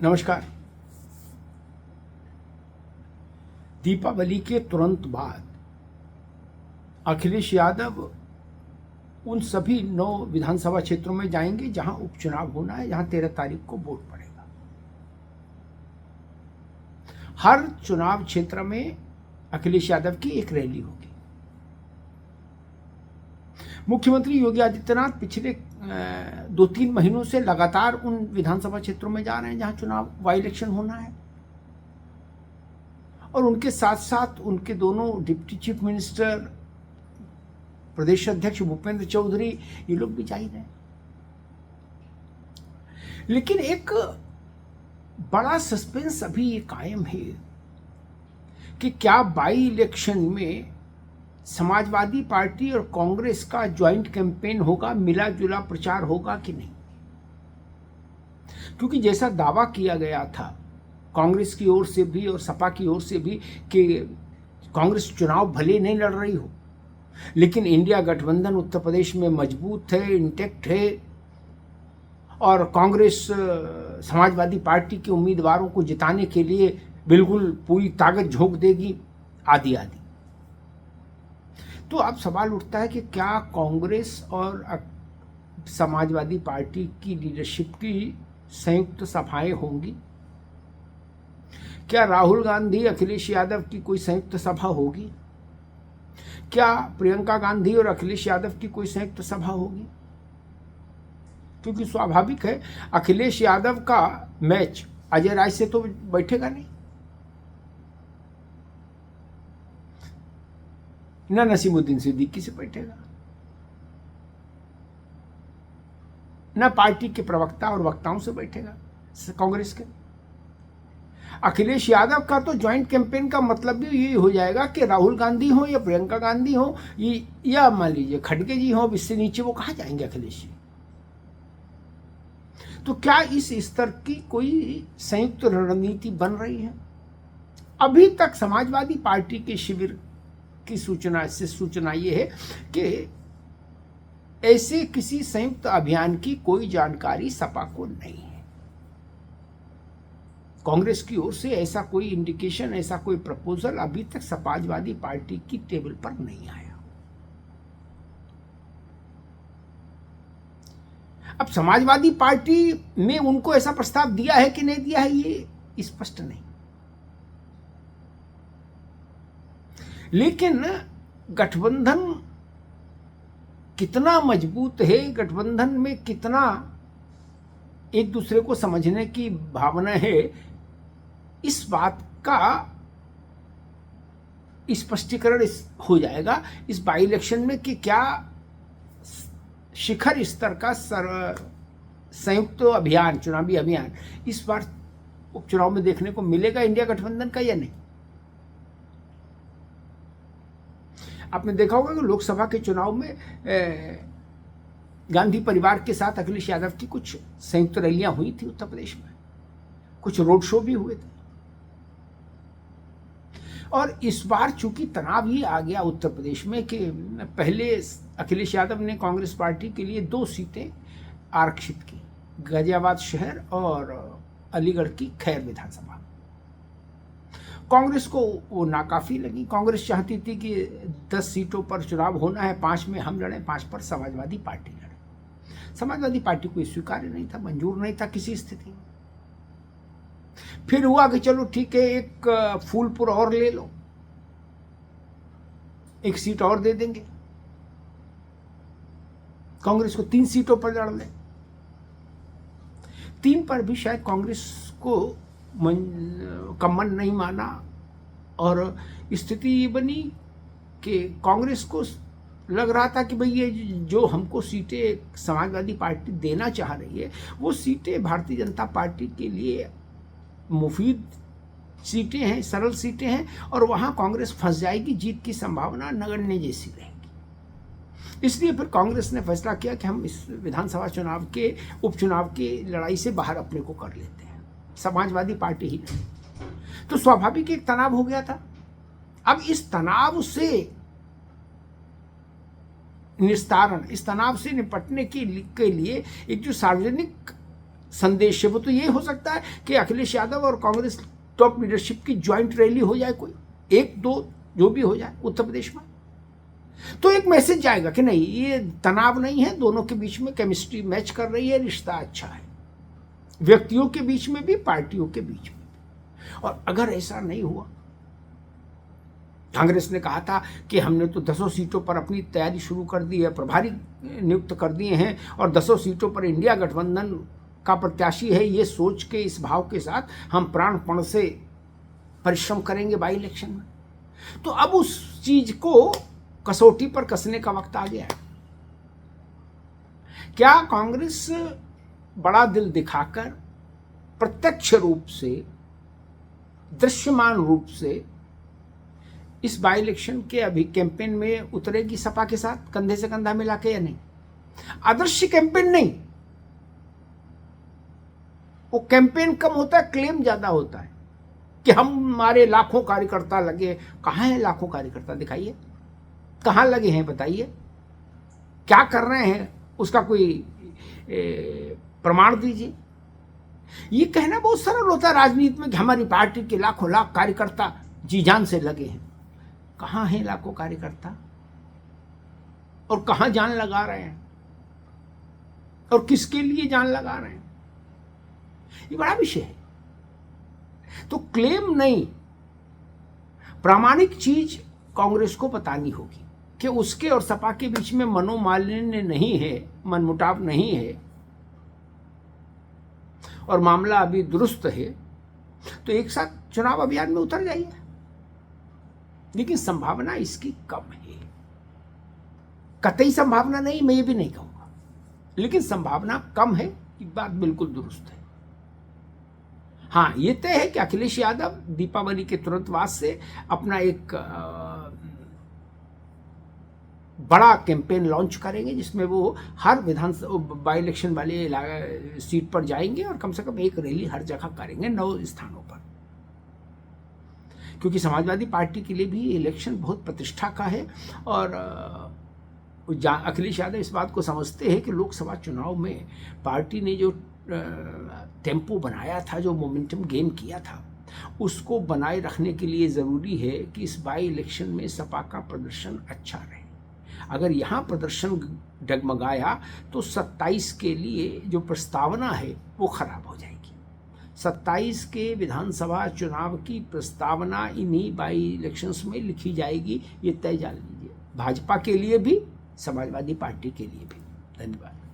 नमस्कार। दीपावली के तुरंत बाद अखिलेश यादव उन सभी 9 विधानसभा क्षेत्रों में जाएंगे जहां उपचुनाव होना है, जहां 13 तारीख को वोट पड़ेगा। हर चुनाव क्षेत्र में अखिलेश यादव की एक रैली होगी। मुख्यमंत्री योगी आदित्यनाथ पिछले 2-3 महीनों से लगातार उन विधानसभा क्षेत्रों में जा रहे हैं जहां चुनाव वाई इलेक्शन होना है, और उनके साथ साथ उनके दोनों डिप्टी चीफ मिनिस्टर, प्रदेश अध्यक्ष भूपेंद्र चौधरी, ये लोग भी जा ही रहे हैं। लेकिन एक बड़ा सस्पेंस अभी ये कायम है कि क्या बाई इलेक्शन में समाजवादी पार्टी और कांग्रेस का ज्वाइंट कैंपेन होगा, मिला जुला प्रचार होगा कि नहीं। क्योंकि जैसा दावा किया गया था कांग्रेस की ओर से भी और सपा की ओर से भी कि कांग्रेस चुनाव भले नहीं लड़ रही हो, लेकिन इंडिया गठबंधन उत्तर प्रदेश में मजबूत है, इंटैक्ट है, और कांग्रेस समाजवादी पार्टी के उम्मीदवारों को जिताने के लिए बिल्कुल पूरी ताकत झोंक देगी, आदि आदि। तो अब सवाल उठता है कि क्या कांग्रेस और समाजवादी पार्टी की लीडरशिप की संयुक्त सभाएं होंगी? क्या राहुल गांधी अखिलेश यादव की कोई संयुक्त सभा होगी? क्या प्रियंका गांधी और अखिलेश यादव की कोई संयुक्त सभा होगी? क्योंकि स्वाभाविक है अखिलेश यादव का मैच अजय राय से तो बैठेगा नहीं, ना नसीमुद्दीन सिद्दीकी से बैठेगा, ना पार्टी के प्रवक्ता और वक्ताओं से बैठेगा कांग्रेस के। अखिलेश यादव का तो ज्वाइंट कैंपेन का मतलब भी यही हो जाएगा कि राहुल गांधी हो या प्रियंका गांधी हो या मान लीजिए खड़गे जी हो, इससे नीचे वो कहां जाएंगे अखिलेश जी। तो क्या इस स्तर की कोई संयुक्त रणनीति बन रही है? अभी तक समाजवादी पार्टी के शिविर की सूचना ये है कि ऐसे किसी संयुक्त अभियान की कोई जानकारी सपा को नहीं है। कांग्रेस की ओर से ऐसा कोई इंडिकेशन, ऐसा कोई प्रपोजल अभी तक समाजवादी पार्टी की टेबल पर नहीं आया। अब समाजवादी पार्टी में उनको ऐसा प्रस्ताव दिया है कि नहीं दिया है ये स्पष्ट नहीं, लेकिन गठबंधन कितना मजबूत है, गठबंधन में कितना एक दूसरे को समझने की भावना है, इस बात का स्पष्टीकरण हो जाएगा इस बाई इलेक्शन में कि क्या शिखर स्तर का संयुक्त अभियान, चुनावी अभियान इस बार उपचुनाव में देखने को मिलेगा इंडिया गठबंधन का या नहीं। आपने देखा होगा कि लोकसभा के चुनाव में गांधी परिवार के साथ अखिलेश यादव की कुछ संयुक्त रैलियां हुई थी उत्तर प्रदेश में, कुछ रोड शो भी हुए थे। और इस बार चूंकि तनाव ही आ गया उत्तर प्रदेश में कि पहले अखिलेश यादव ने कांग्रेस पार्टी के लिए 2 सीटें आरक्षित की, गाजियाबाद शहर और अलीगढ़ की खैर विधानसभा। कांग्रेस को वो नाकाफी लगी। कांग्रेस चाहती थी कि 10 सीटों पर चुनाव होना है, 5 में हम लड़ें, 5 पर समाजवादी पार्टी लड़े। समाजवादी पार्टी को स्वीकार्य नहीं था, मंजूर नहीं था किसी स्थिति में। फिर हुआ कि चलो ठीक है, एक फूलपुर और ले लो, 1 सीट और दे देंगे, कांग्रेस को 3 सीटों पर लड़ ले। 3 पर भी शायद कांग्रेस को का मन नहीं माना, और स्थिति ये बनी कि कांग्रेस को लग रहा था कि भाई ये जो हमको सीटें समाजवादी पार्टी देना चाह रही है वो सीटें भारतीय जनता पार्टी के लिए मुफीद सीटें हैं, सरल सीटें हैं, और वहां कांग्रेस फंस जाएगी, जीत की संभावना नगण्य जैसी रहेगी। इसलिए फिर कांग्रेस ने फैसला किया कि हम इस विधानसभा चुनाव के उपचुनाव की लड़ाई से बाहर अपने को कर लेते हैं, समाजवादी पार्टी ही नहीं। तो स्वाभाविक एक तनाव हो गया था। अब इस तनाव से निस्तारण, इस तनाव से निपटने के लिए एक जो सार्वजनिक संदेश है वो तो ये हो सकता है कि अखिलेश यादव और कांग्रेस टॉप लीडरशिप की ज्वाइंट रैली हो जाए, कोई एक दो जो भी हो जाए उत्तर प्रदेश में, तो एक मैसेज जाएगा कि नहीं ये तनाव नहीं है, दोनों के बीच में केमिस्ट्री मैच कर रही है, रिश्ता अच्छा है, व्यक्तियों के बीच में भी पार्टियों के बीच में भी। और अगर ऐसा नहीं हुआ, कांग्रेस ने कहा था कि हमने तो 10 सीटों पर अपनी तैयारी शुरू कर दी है, प्रभारी नियुक्त कर दिए हैं और 10 सीटों पर इंडिया गठबंधन का प्रत्याशी है, ये सोच के इस भाव के साथ हम प्राणपण से परिश्रम करेंगे बाई इलेक्शन में, तो अब उस चीज को कसौटी पर कसने का वक्त आ गया है। क्या कांग्रेस बड़ा दिल दिखाकर प्रत्यक्ष रूप से, दृश्यमान रूप से इस बाई इलेक्शन के अभी कैंपेन में उतरेगी सपा के साथ कंधे से कंधा मिला के या नहीं? आदर्श कैंपेन नहीं, वो कैंपेन कम होता है, क्लेम ज्यादा होता है कि हमारे लाखों कार्यकर्ता लगे। कहां हैं लाखों कार्यकर्ता? दिखाइए, कहां लगे हैं बताइए, क्या कर रहे हैं, उसका कोई प्रमाण दीजिए। ये कहना बहुत सरल होता है राजनीति में कि हमारी पार्टी के लाखों लाख कार्यकर्ता जी जान से लगे हैं। कहां हैं लाखों कार्यकर्ता और कहां जान लगा रहे हैं और किसके लिए जान लगा रहे हैं? ये बड़ा विषय है। तो क्लेम नहीं, प्रामाणिक चीज कांग्रेस को बतानी होगी कि उसके और सपा के बीच में मनोमालिन्य नहीं है, मनमुटाव नहीं है और मामला अभी दुरुस्त है, तो एक साथ चुनाव अभियान में उतर जाइए। लेकिन संभावना इसकी कम है, कतई संभावना नहीं, मैं ये भी नहीं कहूंगा, लेकिन संभावना कम है, ये बात बिल्कुल दुरुस्त है। हाँ, ये तय है कि अखिलेश यादव दीपावली के तुरंत बाद से अपना एक बड़ा कैंपेन लॉन्च करेंगे जिसमें वो हर विधानसभा बाई इलेक्शन वाले सीट पर जाएंगे और कम से कम एक रैली हर जगह करेंगे, 9 स्थानों पर, क्योंकि समाजवादी पार्टी के लिए भी इलेक्शन बहुत प्रतिष्ठा का है। और अखिलेश यादव इस बात को समझते हैं कि लोकसभा चुनाव में पार्टी ने जो टेम्पो बनाया था, जो मोमेंटम गेन किया था, उसको बनाए रखने के लिए ज़रूरी है कि इस बाई इलेक्शन में सपा का प्रदर्शन अच्छा रहे। अगर यहाँ प्रदर्शन डगमगाया तो 27 के लिए जो प्रस्तावना है वो खराब हो जाएगी। 27 के विधानसभा चुनाव की प्रस्तावना इन्हीं बाई इलेक्शंस में लिखी जाएगी, ये तय जान लीजिए, भाजपा के लिए भी, समाजवादी पार्टी के लिए भी। धन्यवाद।